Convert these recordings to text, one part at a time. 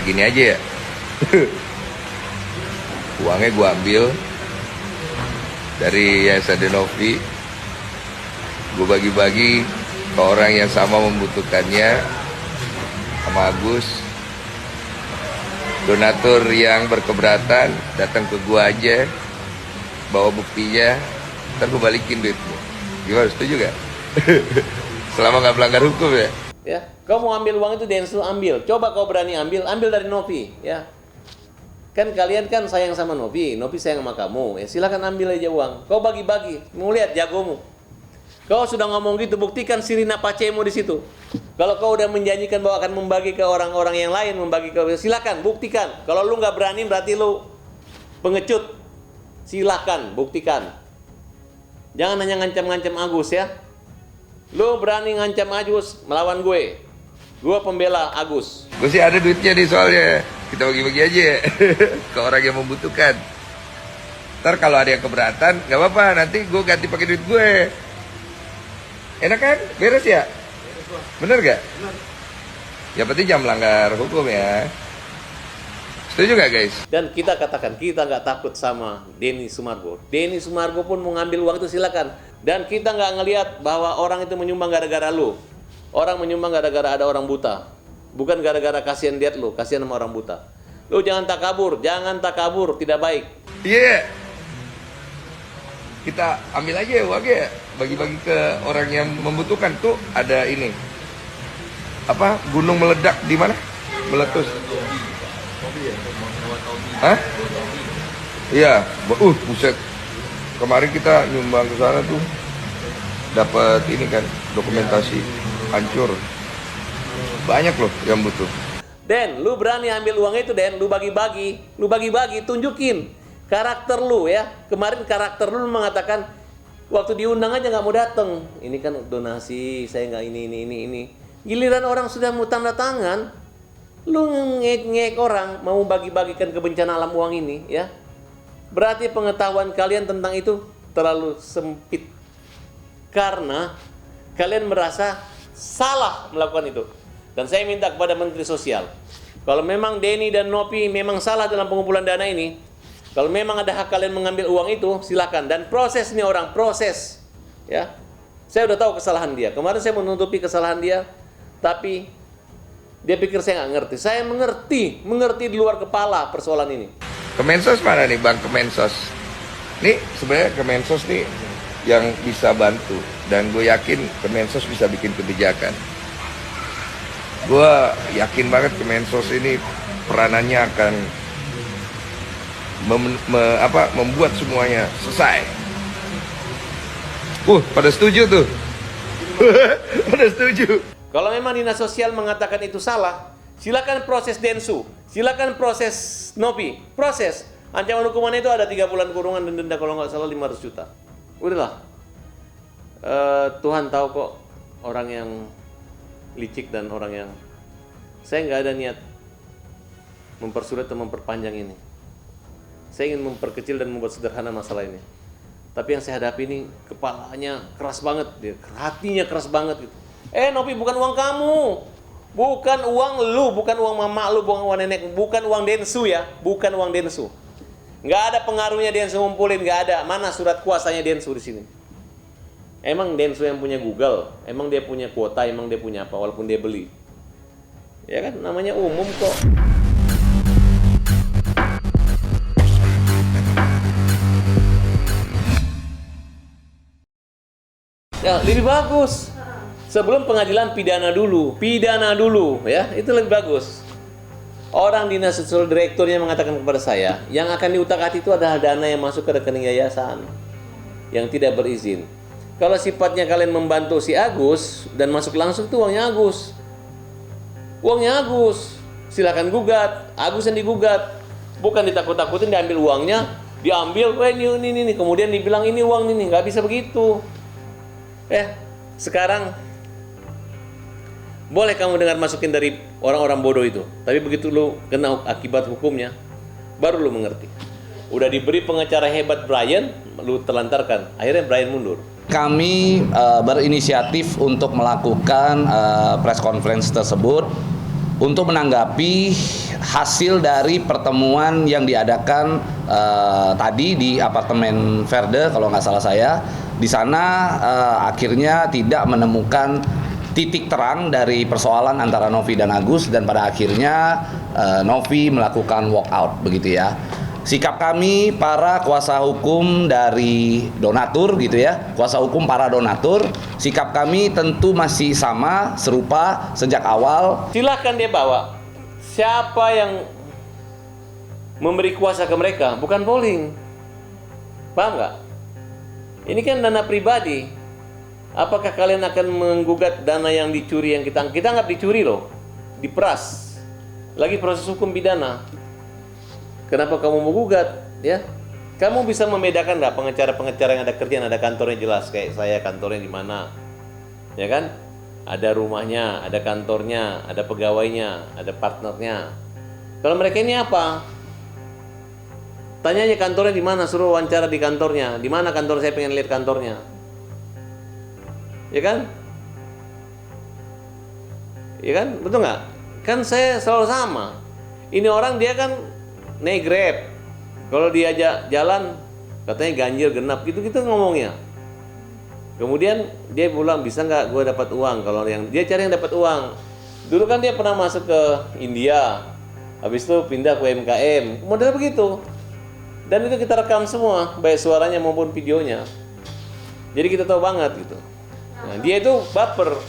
gini aja ya. Uangnya gue ambil dari Yayasan Denovi, gue bagi-bagi ke orang yang sama membutuhkannya, sama Agus. Donatur yang berkeberatan datang ke gue aja, bawa buktinya, ntar gue balikin duitnya. Gimana, setuju gak? Selama gak melanggar hukum ya. Ya, kau mau ambil uang itu Densu, ambil. Coba kau berani ambil dari Novi, ya. Kan kalian kan sayang sama Novi sayang sama kamu. Ya silakan ambil aja uang. Kau bagi-bagi, mau lihat jagomu. Kau sudah ngomong gitu, buktikan sirina pacemu di situ. Kalau kau udah menjanjikan bahwa akan membagi ke orang-orang yang lain, membagi ke, silakan buktikan. Kalau lu nggak berani berarti lu pengecut. Silakan buktikan. Jangan hanya ngancam-ngancam Agus ya. Lu berani ngancam Agus melawan gue. Gue pembela Agus. Gue sih ada duitnya nih soalnya. Kita bagi-bagi aja ya. Ke orang yang membutuhkan. Ntar kalau ada yang keberatan, gak apa-apa. Nanti gue ganti pakai duit gue. Enak kan? Beres ya? Bener gak? Bener. Ya penting jangan melanggar hukum ya. Setuju gak guys? Dan kita katakan, kita nggak takut sama Denny Sumargo. Denny Sumargo pun mau ngambil uang itu silakan. Dan kita nggak ngelihat bahwa orang itu menyumbang gara-gara lu. Orang menyumbang gara-gara ada orang buta. Bukan gara-gara kasihan lihat lu, kasihan sama orang buta. Lu jangan takabur, tidak baik. Iya. Yeah. Kita ambil aja uangnya, bagi-bagi ke orang yang membutuhkan. Tuh ada ini. Apa? Gunung meledak di mana? Meletus. Hah? Iya. Buset. Kemarin kita nyumbang ke sana tuh. Dapat ini kan, dokumentasi hancur. Banyak loh yang butuh. Den, lu berani ambil uang itu, Den, lu bagi-bagi, tunjukin karakter lu ya. Kemarin karakter lu mengatakan waktu diundang aja nggak mau datang. Ini kan donasi, saya nggak ini. Giliran orang sudah mau tanda tangan, lu ngek-ngek orang mau bagi-bagikan kebencanaan alam uang ini ya. Berarti pengetahuan kalian tentang itu terlalu sempit. Karena kalian merasa salah melakukan itu. Dan saya minta kepada Menteri Sosial, kalau memang Denny dan Novi memang salah dalam pengumpulan dana ini, kalau memang ada hak kalian mengambil uang itu, silakan. Dan proses ini orang, proses. Ya, saya udah tahu kesalahan dia. Kemarin saya menutupi kesalahan dia, tapi dia pikir saya nggak ngerti. Saya mengerti di luar kepala persoalan ini. Kemensos mana nih Bang Kemensos? Nih sebenarnya Kemensos nih yang bisa bantu. Dan gue yakin Kemensos bisa bikin kebijakan. Gue yakin banget Kemensos ini peranannya akan membuat semuanya selesai. Pada setuju tuh. Pada setuju. Kalau memang Dinas Sosial mengatakan itu salah, silakan proses Densu, silakan proses Novi, proses. Ancaman hukumannya itu ada 3 bulan kurungan dan denda kalau nggak salah 500 juta. Udahlah. Tuhan tahu kok orang yang licik dan orang yang... Saya nggak ada niat mempersulit atau memperpanjang ini. Saya ingin memperkecil dan membuat sederhana masalah ini. Tapi yang saya hadapi ini kepalanya keras banget, hatinya keras banget gitu. Novi, bukan uang kamu, bukan uang lu, bukan uang mama lu, bukan uang nenek, bukan uang Densu ya, bukan uang Densu. Nggak ada pengaruhnya Densu ngumpulin, nggak ada. Mana surat kuasanya Densu di sini? Emang Densu yang punya Google, emang dia punya kuota, emang dia punya apa, walaupun dia beli. Ya kan, namanya umum kok. Ya, lebih bagus. Sebelum pengadilan pidana dulu ya, itu lebih bagus. Orang dinas sosial direkturnya mengatakan kepada saya, yang akan diutak-atik itu adalah dana yang masuk ke rekening yayasan yang tidak berizin. Kalau sifatnya kalian membantu si Agus dan masuk langsung itu uangnya Agus. Uangnya Agus. Silakan gugat, Agus yang digugat. Bukan ditakut-takutin diambil uangnya, diambil, ini, kemudian dibilang ini uang ini, nggak bisa begitu. Sekarang boleh kamu dengar masukin dari orang-orang bodoh itu, tapi begitu lu kena akibat hukumnya, baru lu mengerti. Udah diberi pengacara hebat Brian, lu telantarkan, akhirnya Brian mundur. Kami berinisiatif untuk melakukan press conference tersebut untuk menanggapi hasil dari pertemuan yang diadakan tadi di apartemen Verde kalau nggak salah saya. Di sana akhirnya tidak menemukan titik terang dari persoalan antara Novi dan Agus, dan pada akhirnya Novi melakukan walkout begitu ya. Sikap kami para kuasa hukum dari donatur gitu ya, kuasa hukum para donatur, sikap kami tentu masih sama, serupa sejak awal. Silahkan dia bawa. Siapa yang memberi kuasa ke mereka, bukan polling. Paham nggak? Ini kan dana pribadi. Apakah kalian akan menggugat dana yang dicuri, yang kita anggap dicuri loh, diperas, lagi proses hukum pidana? Kenapa kamu mau gugat? Ya, kamu bisa membedakan nggak pengacara-pengacara yang ada kerjaan, ada kantornya jelas, kayak saya kantornya di mana, ya kan? Ada rumahnya, ada kantornya, ada pegawainya, ada partnernya. Kalau mereka ini apa? Tanya aja kantornya di mana, suruh wawancara di kantornya. Di mana kantor saya, pengen lihat kantornya. Ya kan? Ya kan? Betul nggak? Kan saya selalu sama. Ini orang dia kan naik Grab. Kalau diajak jalan katanya ganjil genap gitu-gitu ngomongnya. Kemudian dia pulang, bisa nggak gue dapat uang? Kalau yang dia cari yang dapat uang. Dulu kan dia pernah masuk ke India. Habis itu pindah ke UMKM. Model begitu. Dan itu kita rekam semua, baik suaranya maupun videonya. Jadi kita tahu banget gitu. Nah, dia itu baper.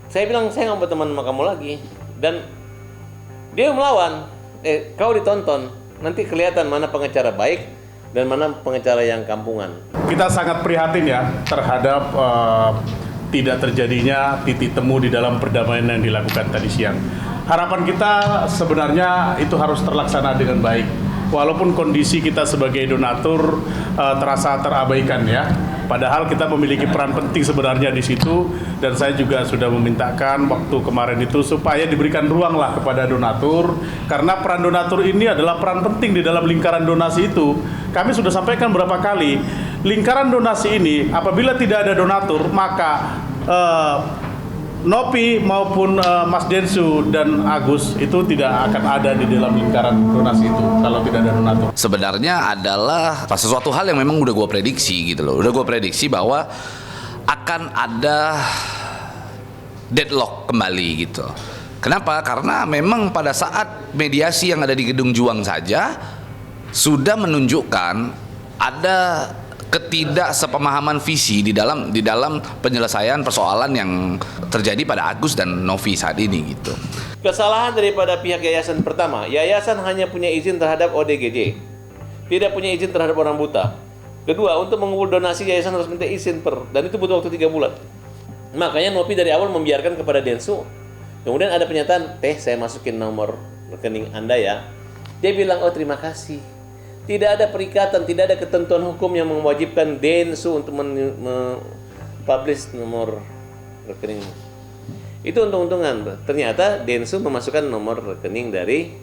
Saya bilang saya nggak mau berteman sama kamu lagi. Dan dia melawan. Kau ditonton, nanti kelihatan mana pengacara baik dan mana pengacara yang kampungan. Kita sangat prihatin ya terhadap tidak terjadinya titik temu di dalam perdamaian yang dilakukan tadi siang. Harapan kita sebenarnya itu harus terlaksana dengan baik. Walaupun kondisi kita sebagai donatur terasa terabaikan ya. Padahal kita memiliki peran penting sebenarnya di situ, dan saya juga sudah memintakan waktu kemarin itu supaya diberikan ruang lah kepada donatur, karena peran donatur ini adalah peran penting di dalam lingkaran donasi itu. Kami sudah sampaikan berapa kali, lingkaran donasi ini apabila tidak ada donatur maka Nopi maupun Mas Densu dan Agus itu tidak akan ada di dalam lingkaran donasi itu kalau tidak ada donatur. Sebenarnya adalah sesuatu hal yang memang udah gue prediksi gitu loh. Udah gue prediksi bahwa akan ada deadlock kembali gitu. Kenapa? Karena memang pada saat mediasi yang ada di Gedung Juang saja sudah menunjukkan ada ketidaksepemahaman visi di dalam penyelesaian persoalan yang terjadi pada Agus dan Novi saat ini gitu. Kesalahan daripada pihak yayasan pertama, yayasan hanya punya izin terhadap ODGJ, tidak punya izin terhadap orang buta. Kedua, untuk mengumpul donasi yayasan harus minta izin dan itu butuh waktu 3 bulan. Makanya Novi dari awal membiarkan kepada Densu. Kemudian ada pernyataan, saya masukin nomor rekening Anda ya. Dia bilang, oh terima kasih. Tidak ada perikatan, tidak ada ketentuan hukum yang mewajibkan Densu untuk publish nomor rekening. Itu untung-untungan. Ternyata Densu memasukkan nomor rekening dari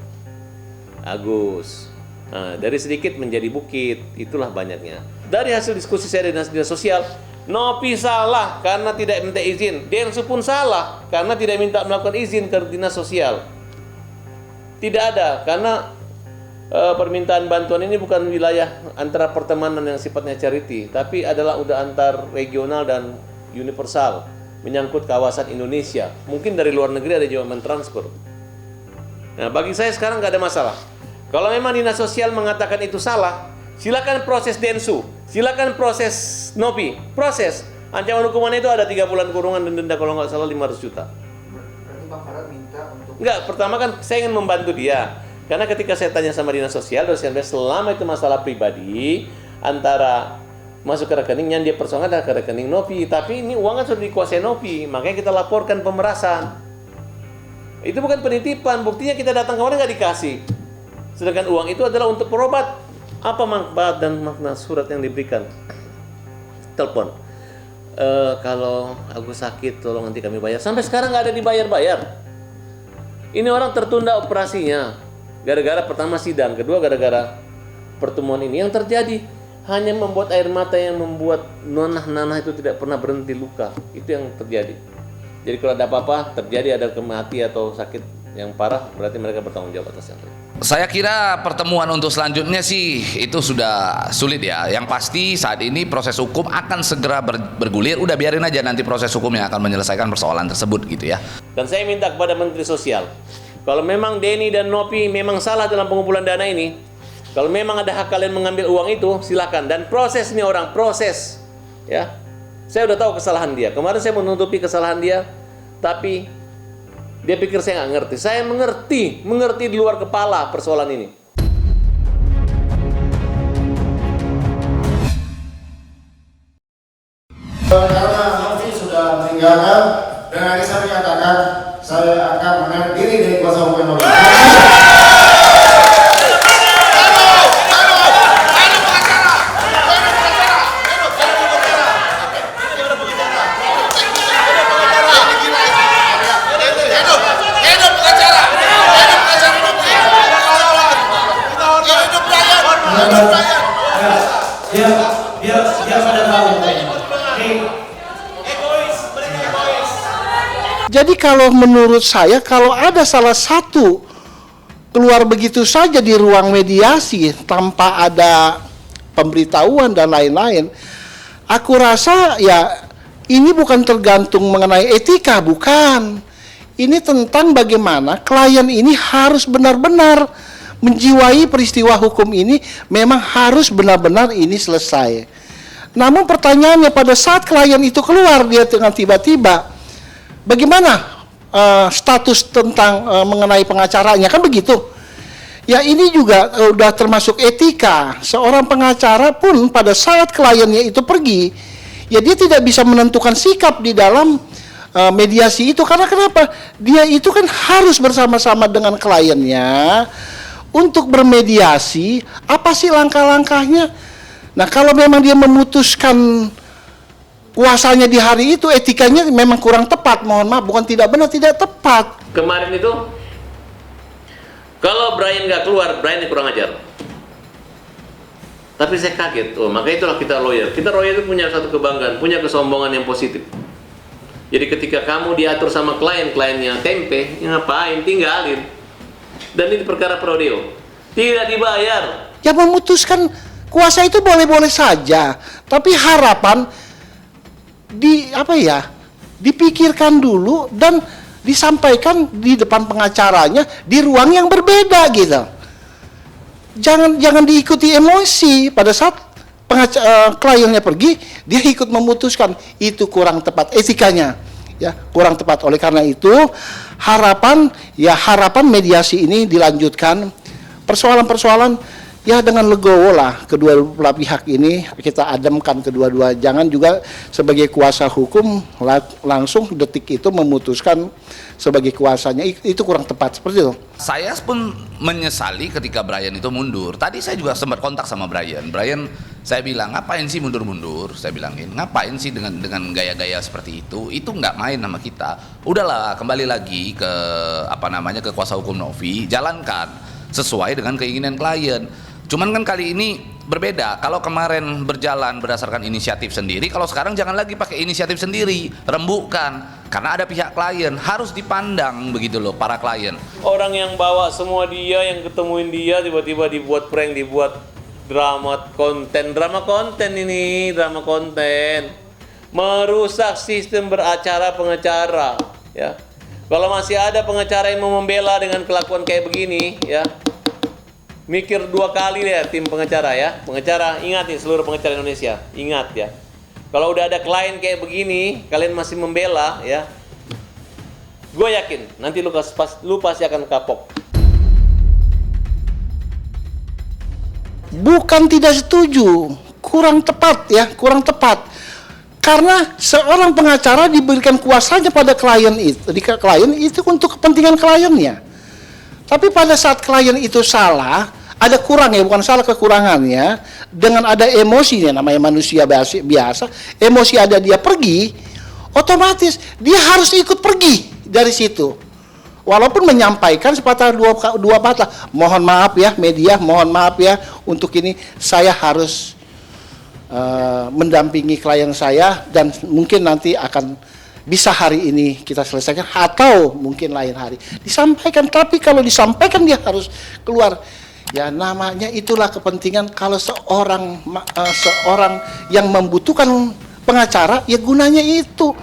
Agus. Nah, dari sedikit menjadi bukit, itulah banyaknya. Dari hasil diskusi saya dengan dinas sosial, Nopi salah karena tidak minta izin. Densu pun salah karena tidak minta melakukan izin ke dinas sosial. Tidak ada, karena permintaan bantuan ini bukan wilayah antara pertemanan yang sifatnya charity, tapi adalah udah antar regional dan universal, menyangkut kawasan Indonesia. Mungkin dari luar negeri ada juga mentransfer. Nah, bagi saya sekarang nggak ada masalah. Kalau memang dinas sosial mengatakan itu salah, silakan proses Densu, silakan proses Nopi, proses. Ancaman hukumannya itu ada 3 bulan kurungan dan denda kalau nggak salah 500 juta. Berarti Bang Farad minta untuk... Enggak, pertama kan saya ingin membantu dia. Karena ketika saya tanya sama dinas sosial, selama itu masalah pribadi antara masuk ke rekeningnya, dia persoalkan ke rekening Nopi, tapi ini uang kan sudah dikuasai Nopi, makanya kita laporkan pemerasan. Itu bukan penitipan, buktinya kita datang kemarin nggak dikasih. Sedangkan uang itu adalah untuk berobat. Apa manfaat dan makna surat yang diberikan? Telepon. Kalau aku sakit, tolong nanti kami bayar. Sampai sekarang nggak ada dibayar-bayar. Ini orang tertunda operasinya. Gara-gara pertama sidang, kedua gara-gara pertemuan ini yang terjadi hanya membuat air mata yang membuat nanah-nanah itu tidak pernah berhenti luka. Itu yang terjadi. Jadi kalau ada apa-apa terjadi, ada kematian atau sakit yang parah, berarti mereka bertanggung jawab atasnya. Saya kira pertemuan untuk selanjutnya sih itu sudah sulit ya. Yang pasti saat ini proses hukum akan segera bergulir. Udah biarin aja nanti proses hukum yang akan menyelesaikan persoalan tersebut gitu ya. Dan saya minta kepada Menteri Sosial, kalau memang Denny dan Nopi memang salah dalam pengumpulan dana ini, kalau memang ada hak kalian mengambil uang itu, silakan. Dan proses ini orang proses, ya. Saya udah tahu kesalahan dia. Kemarin saya menutupi kesalahan dia, tapi dia pikir saya nggak ngerti. Saya mengerti di luar kepala persoalan ini. Karena Novi sudah meninggalkan, dengan ini saya menyatakan saya akan menarik diri dari kuasa hukum Novi. Jadi kalau menurut saya, kalau ada salah satu keluar begitu saja di ruang mediasi tanpa ada pemberitahuan dan lain-lain, aku rasa ya ini bukan tergantung mengenai etika, bukan. Ini tentang bagaimana klien ini harus benar-benar menjiwai peristiwa hukum ini, memang harus benar-benar ini selesai. Namun pertanyaannya, pada saat klien itu keluar, dia dengan tiba-tiba, bagaimana status tentang mengenai pengacaranya, kan begitu? Ya ini juga udah termasuk etika. Seorang pengacara pun pada saat kliennya itu pergi, ya dia tidak bisa menentukan sikap di dalam mediasi itu. Karena kenapa? Dia itu kan harus bersama-sama dengan kliennya untuk bermediasi. Apa sih langkah-langkahnya? Nah kalau memang dia memutuskan kuasanya di hari itu, etikanya memang kurang tepat, mohon maaf, bukan tidak benar, tidak tepat. Kemarin itu, kalau Brian nggak keluar, Brian kurang ajar. Tapi saya kaget, maka itulah kita lawyer. Kita lawyer itu punya satu kebanggaan, punya kesombongan yang positif. Jadi ketika kamu diatur sama kliennya tempe, ya ngapain, tinggalin. Dan ini perkara prodeo, tidak dibayar. Ya memutuskan kuasa itu boleh-boleh saja, tapi harapan dipikirkan dulu dan disampaikan di depan pengacaranya di ruang yang berbeda gitu. Jangan diikuti emosi pada saat kliennya pergi, dia ikut memutuskan, itu kurang tepat etikanya. Ya, kurang tepat. Oleh karena itu, harapan mediasi ini dilanjutkan. Persoalan-persoalan ya dengan legowo lah, kedua belah pihak ini kita ademkan kedua-dua. Jangan juga sebagai kuasa hukum langsung detik itu memutuskan sebagai kuasanya, itu kurang tepat, seperti itu. Saya pun menyesali ketika Brian itu mundur. Tadi saya juga sempat kontak sama Brian. Brian, saya bilang, ngapain sih mundur-mundur? Saya bilangin, ngapain sih dengan gaya-gaya seperti itu? Itu nggak main sama kita. Udahlah, kembali lagi ke ke kuasa hukum Novi, jalankan sesuai dengan keinginan klien. Cuman kan kali ini berbeda. Kalau kemarin berjalan berdasarkan inisiatif sendiri, kalau sekarang jangan lagi pakai inisiatif sendiri, rembukan. Karena ada pihak klien, harus dipandang begitu loh para klien. Orang yang bawa semua dia, yang ketemuin dia, tiba-tiba dibuat prank, dibuat drama konten ini, drama konten. Merusak sistem beracara pengacara, ya. Kalau masih ada pengacara yang mau membela dengan kelakuan kayak begini, ya, mikir dua kali ya tim pengacara ya. Pengacara, ingat nih seluruh pengacara Indonesia, ingat ya. Kalau udah ada klien kayak begini, kalian masih membela ya, gue yakin nanti lu pasti akan kapok. Bukan tidak setuju, kurang tepat ya, kurang tepat. Karena seorang pengacara diberikan kuasanya pada klien itu untuk kepentingan kliennya. Tapi pada saat klien itu salah, ada kurang ya, bukan salah, kekurangannya, dengan ada emosinya, namanya manusia biasa, emosi ada, dia pergi, otomatis dia harus ikut pergi dari situ. Walaupun menyampaikan sepatah dua patah, mohon maaf ya media, mohon maaf ya untuk ini, saya harus mendampingi klien saya dan mungkin nanti akan bisa hari ini kita selesaikan atau mungkin lain hari disampaikan. Tapi kalau disampaikan dia harus keluar. Ya namanya itulah kepentingan kalau seorang yang membutuhkan pengacara, ya gunanya itu.